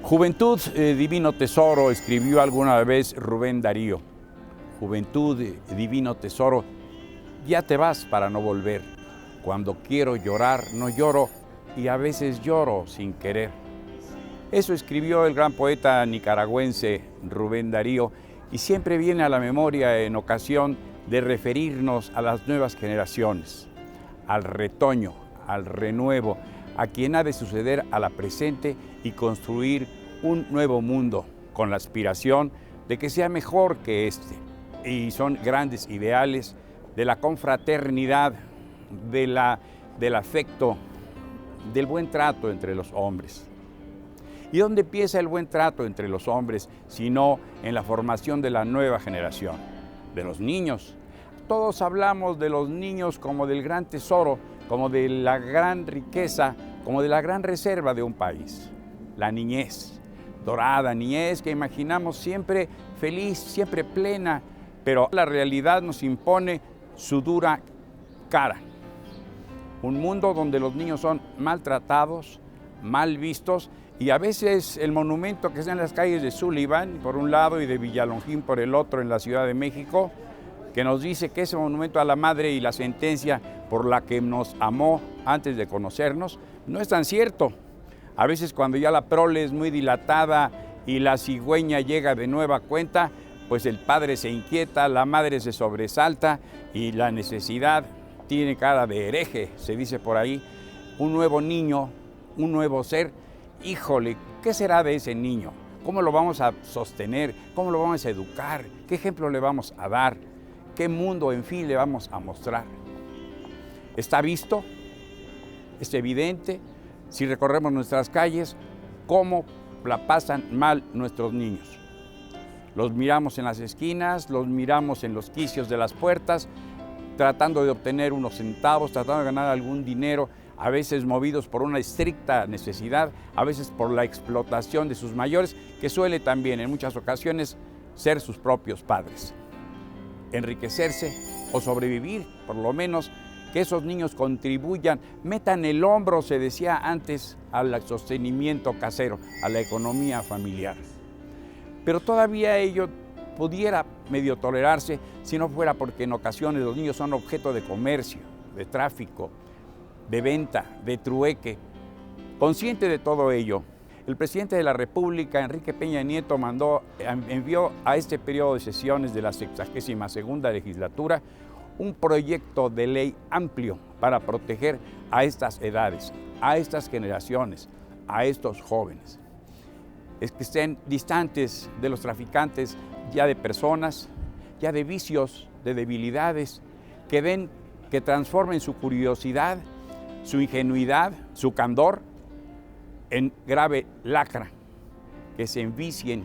Juventud, divino tesoro, escribió alguna vez Rubén Darío. Juventud, divino tesoro, ya te vas para no volver. Cuando quiero llorar, no lloro, y a veces lloro sin querer. Eso escribió el gran poeta nicaragüense Rubén Darío, y siempre viene a la memoria en ocasión de referirnos a las nuevas generaciones, al retoño, al renuevo, a quien ha de suceder a la presente y construir un nuevo mundo con la aspiración de que sea mejor que este. Y son grandes ideales de la confraternidad, del afecto, del buen trato entre los hombres. ¿Y dónde empieza el buen trato entre los hombres, sino en la formación de la nueva generación, de los niños? Todos hablamos de los niños como del gran tesoro, como de la gran riqueza, como de la gran reserva de un país. La niñez, dorada niñez que imaginamos siempre feliz, siempre plena, pero la realidad nos impone su dura cara. Un mundo donde los niños son maltratados, mal vistos, y a veces el monumento que está en las calles de Sullivan, por un lado, y de Villalongín por el otro en la Ciudad de México, que nos dice que ese monumento a la madre y la sentencia por la que nos amó antes de conocernos, no es tan cierto. A veces cuando ya la prole es muy dilatada y la cigüeña llega de nueva cuenta, pues el padre se inquieta, la madre se sobresalta y la necesidad tiene cara de hereje, se dice por ahí. Un nuevo niño, un nuevo ser, híjole, ¿qué será de ese niño? ¿Cómo lo vamos a sostener? ¿Cómo lo vamos a educar? ¿Qué ejemplo le vamos a dar? ¿Qué mundo, en fin, le vamos a mostrar? Está visto, es evidente, si recorremos nuestras calles, cómo la pasan mal nuestros niños. Los miramos en las esquinas, los miramos en los quicios de las puertas, tratando de obtener unos centavos, tratando de ganar algún dinero, a veces movidos por una estricta necesidad, a veces por la explotación de sus mayores, que suele también en muchas ocasiones ser sus propios padres. Enriquecerse o sobrevivir, por lo menos, que esos niños contribuyan, metan el hombro, se decía antes, al sostenimiento casero, a la economía familiar. Pero todavía ello pudiera medio tolerarse si no fuera porque en ocasiones los niños son objeto de comercio, de tráfico, de venta, de trueque. Consciente de todo ello, el presidente de la República, Enrique Peña Nieto, envió a este periodo de sesiones de la 62ª legislatura un proyecto de ley amplio para proteger a estas edades, a estas generaciones, a estos jóvenes. Es que estén distantes de los traficantes ya de personas, ya de vicios, de debilidades, que transformen su curiosidad, su ingenuidad, su candor en grave lacra, que se envicien,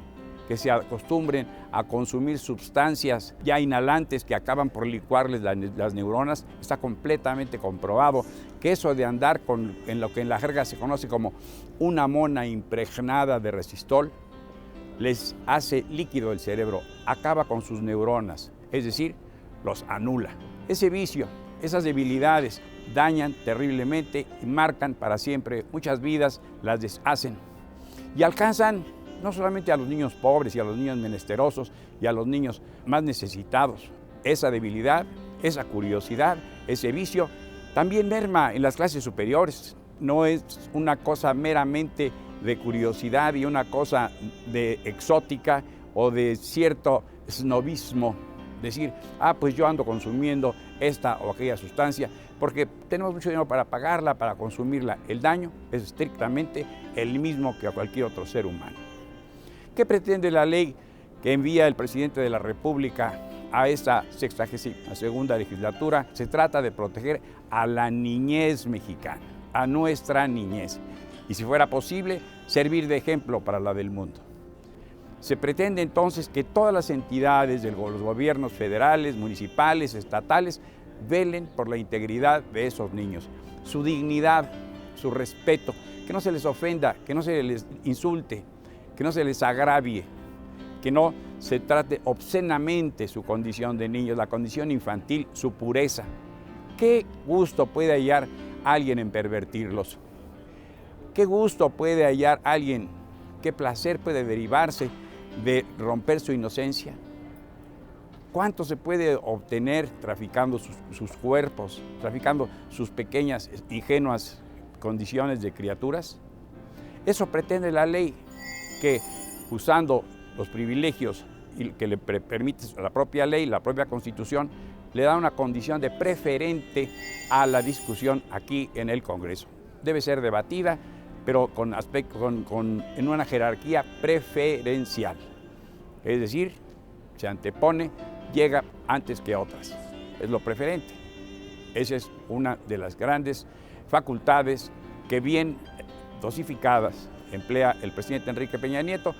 que se acostumbren a consumir sustancias ya inhalantes que acaban por licuarles las neuronas. Está completamente comprobado que eso de andar en lo que en la jerga se conoce como una mona impregnada de resistol, les hace líquido el cerebro, acaba con sus neuronas, es decir, los anula. Ese vicio, esas debilidades dañan terriblemente y marcan para siempre muchas vidas, las deshacen y alcanzan no solamente a los niños pobres y a los niños menesterosos y a los niños más necesitados. Esa debilidad, esa curiosidad, ese vicio también merma en las clases superiores. No es una cosa meramente de curiosidad y una cosa de exótica o de cierto snobismo. Decir, pues yo ando consumiendo esta o aquella sustancia porque tenemos mucho dinero para pagarla, para consumirla. El daño es estrictamente el mismo que a cualquier otro ser humano. ¿Qué pretende la ley que envía el presidente de la República a esta 62ª legislatura? Se trata de proteger a la niñez mexicana, a nuestra niñez, y si fuera posible, servir de ejemplo para la del mundo. Se pretende entonces que todas las entidades de los gobiernos federales, municipales, estatales, velen por la integridad de esos niños, su dignidad, su respeto, que no se les ofenda, que no se les insulte, que no se les agravie, que no se trate obscenamente su condición de niños, la condición infantil, su pureza. ¿Qué gusto puede hallar alguien en pervertirlos? ¿Qué gusto puede hallar alguien ¿Qué placer puede derivarse de romper su inocencia? ¿Cuánto se puede obtener traficando sus cuerpos, traficando sus pequeñas, ingenuas condiciones de criaturas? Eso pretende la ley, que usando los privilegios que le permite la propia ley, la propia Constitución, le da una condición de preferente a la discusión aquí en el Congreso. Debe ser debatida, pero en una jerarquía preferencial. Es decir, se antepone, llega antes que otras. Es lo preferente. Esa es una de las grandes facultades que, bien dosificadas, emplea el presidente Enrique Peña Nieto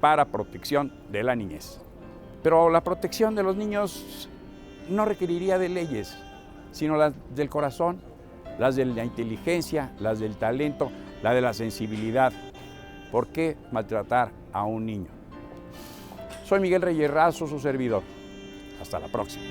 para protección de la niñez. Pero la protección de los niños no requeriría de leyes, sino las del corazón, las de la inteligencia, las del talento, la de la sensibilidad. ¿Por qué maltratar a un niño? Soy Miguel Reyes Razo, su servidor. Hasta la próxima.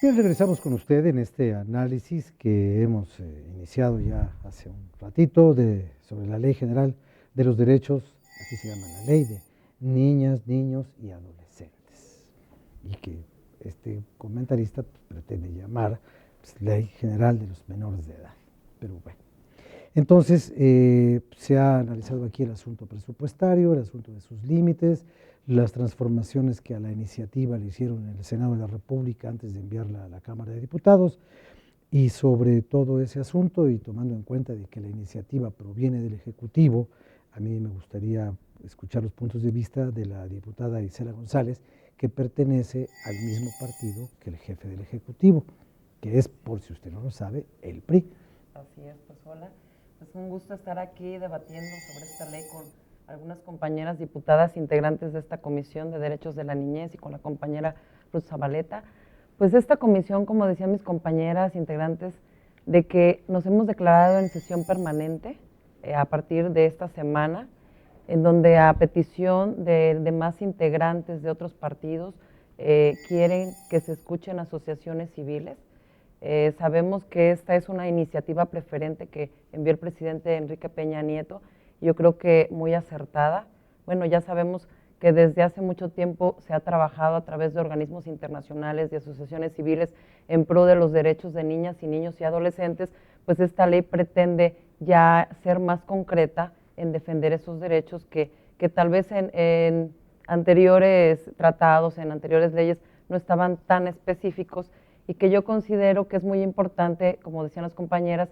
Bien, regresamos con usted en este análisis que hemos iniciado ya hace un ratito sobre la Ley General de los Derechos, así se llama la ley, de niñas, niños y adolescentes, y que este comentarista pretende llamar Ley General de los Menores de Edad. Pero bueno, entonces se ha analizado aquí el asunto presupuestario, el asunto de sus límites, las transformaciones que a la iniciativa le hicieron en el Senado de la República antes de enviarla a la Cámara de Diputados, y sobre todo ese asunto, y tomando en cuenta de que la iniciativa proviene del Ejecutivo, a mí me gustaría escuchar los puntos de vista de la diputada Isela González, que pertenece al mismo partido que el jefe del Ejecutivo, que es, por si usted no lo sabe, el PRI. Así es, pues hola. Es un gusto estar aquí debatiendo sobre esta ley con algunas compañeras diputadas integrantes de esta Comisión de Derechos de la Niñez y con la compañera Ruth Zabaleta. Pues esta comisión, como decían mis compañeras integrantes, de que nos hemos declarado en sesión permanente a partir de esta semana, en donde a petición de demás integrantes de otros partidos quieren que se escuchen asociaciones civiles. Sabemos que esta es una iniciativa preferente que envió el presidente Enrique Peña Nieto, y yo creo que muy acertada. Bueno, ya sabemos que desde hace mucho tiempo se ha trabajado a través de organismos internacionales, de asociaciones civiles, en pro de los derechos de niñas y niños y adolescentes. Pues esta ley pretende ya ser más concreta en defender esos derechos que tal vez en anteriores tratados, en anteriores leyes, no estaban tan específicos, y que yo considero que es muy importante, como decían las compañeras,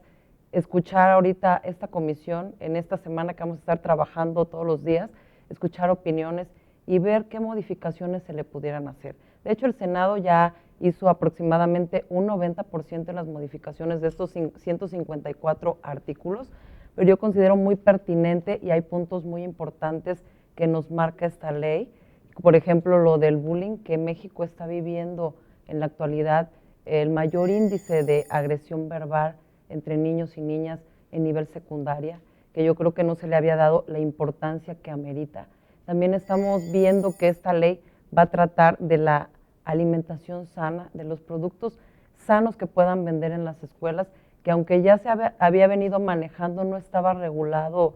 escuchar ahorita esta comisión, en esta semana que vamos a estar trabajando todos los días, escuchar opiniones y ver qué modificaciones se le pudieran hacer. De hecho, el Senado ya hizo aproximadamente un 90% de las modificaciones de estos 154 artículos, pero yo considero muy pertinente y hay puntos muy importantes que nos marca esta ley. Por ejemplo, lo del bullying, que México está viviendo en la actualidad el mayor índice de agresión verbal entre niños y niñas en nivel secundaria, que yo creo que no se le había dado la importancia que amerita. También estamos viendo que esta ley va a tratar de la alimentación sana, de los productos sanos que puedan vender en las escuelas, que aunque ya se había venido manejando, no estaba regulado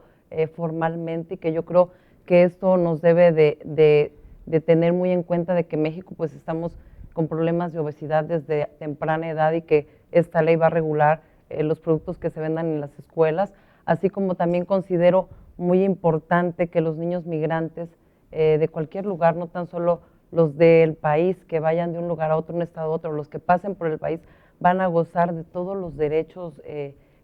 formalmente, y que yo creo que esto nos debe de tener muy en cuenta de que México pues estamos con problemas de obesidad desde temprana edad, y que esta ley va a regular los productos que se vendan en las escuelas, así como también considero muy importante que los niños migrantes de cualquier lugar, no tan solo los del país, que vayan de un lugar a otro, un estado a otro, los que pasen por el país, van a gozar de todos los derechos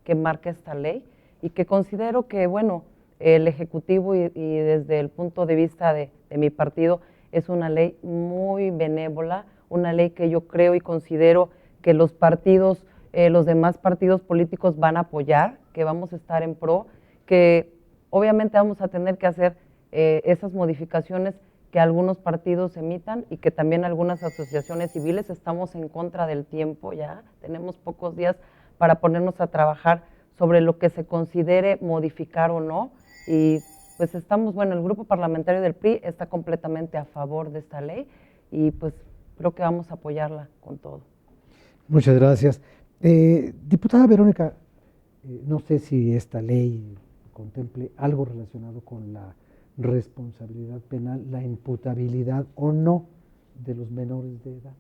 que marca esta ley, y que considero que, bueno, el Ejecutivo y desde el punto de vista de mi partido, es una ley muy benévola, una ley que yo creo y considero que los partidos, los demás partidos políticos van a apoyar, que vamos a estar en pro, que obviamente vamos a tener que hacer esas modificaciones que algunos partidos emitan, y que también algunas asociaciones civiles. Estamos en contra del tiempo ya, tenemos pocos días para ponernos a trabajar sobre lo que se considere modificar o no, y pues estamos, bueno, el grupo parlamentario del PRI está completamente a favor de esta ley, y pues creo que vamos a apoyarla con todo. Muchas gracias. Diputada Verónica, no sé si esta ley contemple algo relacionado con la responsabilidad penal, la imputabilidad o no de los menores de edad.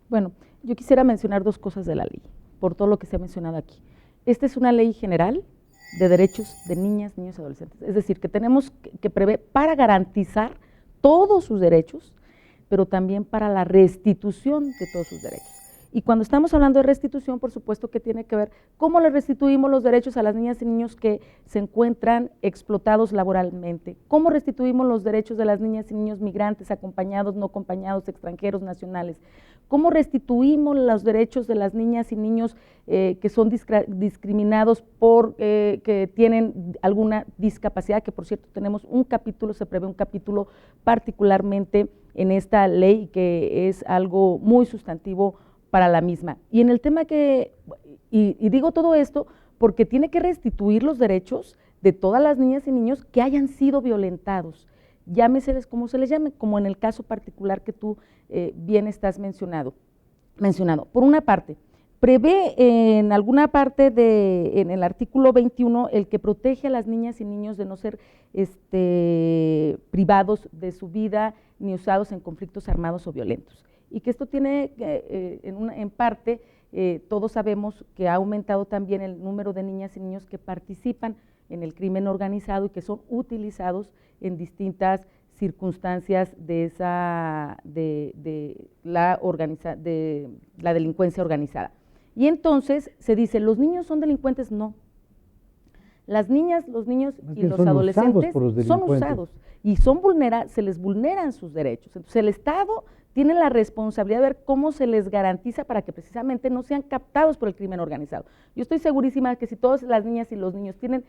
Bueno, yo quisiera mencionar dos cosas de la ley, por todo lo que se ha mencionado aquí. Esta es una ley general de derechos de niñas, niños y adolescentes, es decir, que tenemos que prever para garantizar todos sus derechos, pero también para la restitución de todos sus derechos. Y cuando estamos hablando de restitución, por supuesto que tiene que ver cómo le restituimos los derechos a las niñas y niños que se encuentran explotados laboralmente, cómo restituimos los derechos de las niñas y niños migrantes, acompañados, no acompañados, extranjeros, nacionales, cómo restituimos los derechos de las niñas y niños que son discriminados por que tienen alguna discapacidad, que por cierto tenemos un capítulo, se prevé un capítulo particularmente en esta ley que es algo muy sustantivo para la misma. Y en el tema y digo todo esto porque tiene que restituir los derechos de todas las niñas y niños que hayan sido violentados, llámeseles como se les llame, como en el caso particular que tú bien estás mencionado. Por una parte, prevé en alguna parte en el artículo 21 el que protege a las niñas y niños de no ser privados de su vida ni usados en conflictos armados o violentos. Y que esto tiene, en parte, todos sabemos que ha aumentado también el número de niñas y niños que participan en el crimen organizado y que son utilizados en distintas circunstancias de la delincuencia organizada. Y entonces se dice, ¿los niños son delincuentes? No. Las niñas, los niños y los adolescentes son usados y se les vulneran sus derechos. Entonces el Estado tiene la responsabilidad de ver cómo se les garantiza para que precisamente no sean captados por el crimen organizado. Yo estoy segurísima que si todas las niñas y los niños tienen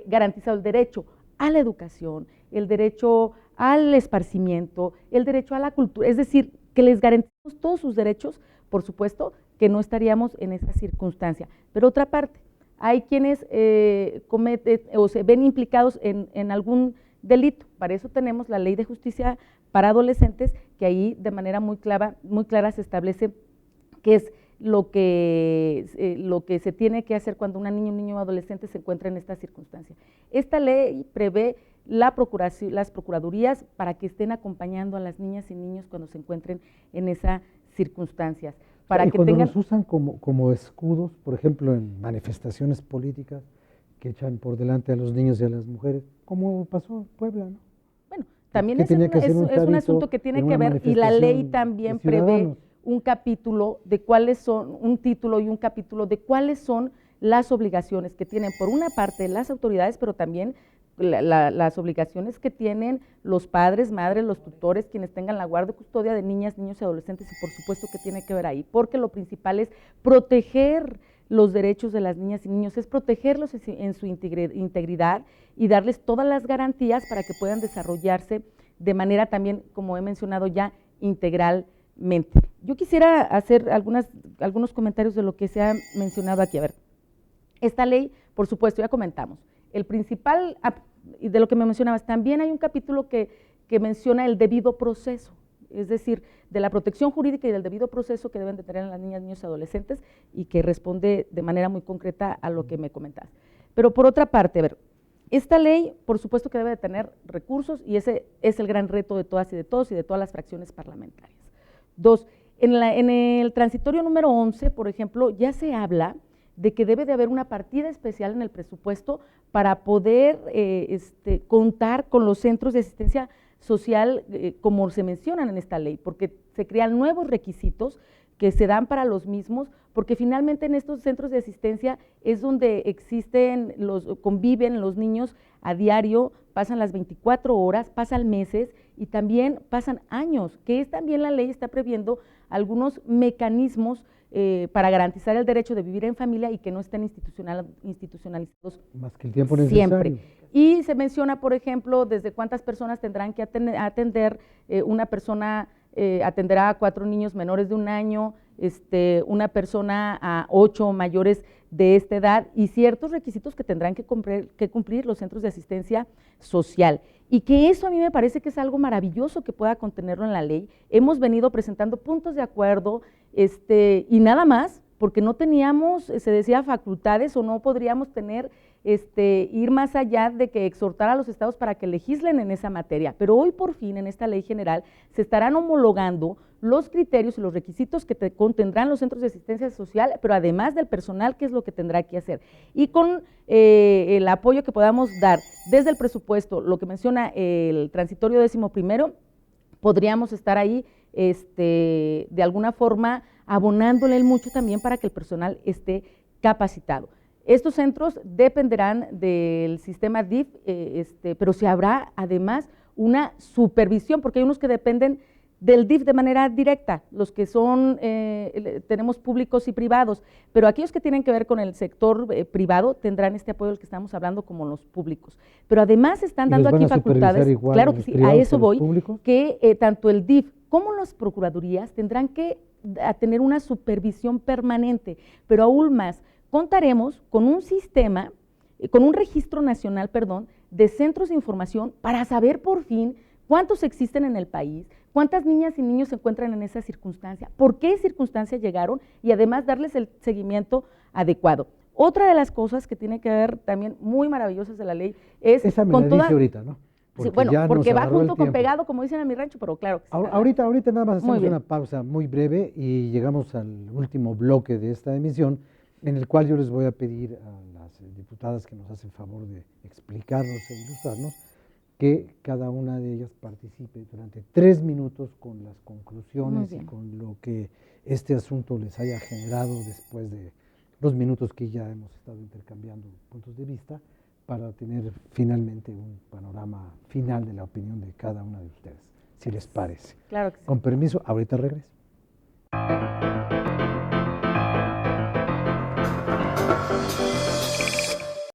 garantizado el derecho a la educación, el derecho al esparcimiento, el derecho a la cultura, es decir, que les garanticemos todos sus derechos, por supuesto que no estaríamos en esa circunstancia. Pero otra parte, hay quienes cometen o se ven implicados en algún delito. Para eso tenemos la Ley de Justicia para Adolescentes, que ahí de manera muy clara se establece qué es lo que se tiene que hacer cuando una niña, un niño o adolescente se encuentra en esta circunstancia. Esta ley prevé las procuradurías para que estén acompañando a las niñas y niños cuando se encuentren en esas circunstancias. Para y que cuando tengan... nos usan como escudos, por ejemplo, en manifestaciones políticas que echan por delante a los niños y a las mujeres, como pasó en Puebla, ¿no? Bueno, también es un asunto que tiene que ver, y la ley también prevé un capítulo de cuáles son, un título y un capítulo de cuáles son las obligaciones que tienen, por una parte, las autoridades, pero también las obligaciones que tienen los padres, madres, los tutores, quienes tengan la guardia y custodia de niñas, niños y adolescentes, y por supuesto que tiene que ver ahí, porque lo principal es proteger los derechos de las niñas y niños, es protegerlos en su integridad y darles todas las garantías para que puedan desarrollarse de manera también, como he mencionado ya, integralmente. Yo quisiera hacer algunos comentarios de lo que se ha mencionado aquí. A ver, esta ley, por supuesto, ya comentamos, el principal, y de lo que me mencionabas, también hay un capítulo que menciona el debido proceso, es decir, de la protección jurídica y del debido proceso que deben de tener las niñas, niños y adolescentes, y que responde de manera muy concreta a lo que me comentas. Pero por otra parte, a ver, esta ley, por supuesto que debe de tener recursos, y ese es el gran reto de todas y de todos y de todas las fracciones parlamentarias. Dos, en el transitorio número 11, por ejemplo, ya se habla de que debe de haber una partida especial en el presupuesto para poder contar con los centros de asistencia social como se mencionan en esta ley, porque se crean nuevos requisitos que se dan para los mismos, porque finalmente en estos centros de asistencia es donde conviven los niños a diario, pasan las 24 horas, pasan meses y también pasan años, que es también la ley está previendo algunos mecanismos para garantizar el derecho de vivir en familia y que no estén institucionalizados más que el tiempo necesario. Siempre. Y se menciona, por ejemplo, desde cuántas personas tendrán que atender, una persona atenderá a 4 niños menores de 1 año, una persona a 8 mayores de esta edad y ciertos requisitos que tendrán que cumplir los centros de asistencia social. Y que eso a mí me parece que es algo maravilloso que pueda contenerlo en la ley. Hemos venido presentando puntos de acuerdo y nada más, porque no teníamos, se decía, facultades o no podríamos tener, ir más allá de que exhortar a los estados para que legislen en esa materia. Pero hoy por fin en esta ley general se estarán homologando los criterios y los requisitos que contendrán los centros de asistencia social, pero además del personal, qué es lo que tendrá que hacer. Y con el apoyo que podamos dar desde el presupuesto, lo que menciona el transitorio 11º, podríamos estar ahí de alguna forma abonándole mucho también para que el personal esté capacitado. Estos centros dependerán del sistema DIF, pero se habrá además una supervisión, porque hay unos que dependen del DIF de manera directa, los que son, tenemos públicos y privados, pero aquellos que tienen que ver con el sector privado tendrán este apoyo del que estamos hablando como los públicos. Pero además están dando aquí facultades, claro que sí, a eso voy, que tanto el DIF como las procuradurías tendrán que tener una supervisión permanente, pero aún más, contaremos con un sistema, con un registro nacional, de centros de información para saber por fin cuántos existen en el país, cuántas niñas y niños se encuentran en esa circunstancia, por qué circunstancia llegaron y además darles el seguimiento adecuado. Otra de las cosas que tiene que ver también muy maravillosas de la ley es… Esa me la dice ahorita, ¿no? Porque sí, bueno, porque va junto con pegado, como dicen en mi rancho, pero claro. Que ahorita nada más hacemos una pausa muy breve y llegamos al último bloque de esta emisión, en el cual yo les voy a pedir a las diputadas que nos hacen favor de explicarnos e ilustrarnos, que cada una de ellas participe durante 3 minutos con las conclusiones y con lo que este asunto les haya generado después de los minutos que ya hemos estado intercambiando puntos de vista, para tener finalmente un panorama final de la opinión de cada una de ustedes, si les parece. Claro que sí. Con permiso, ahorita regreso.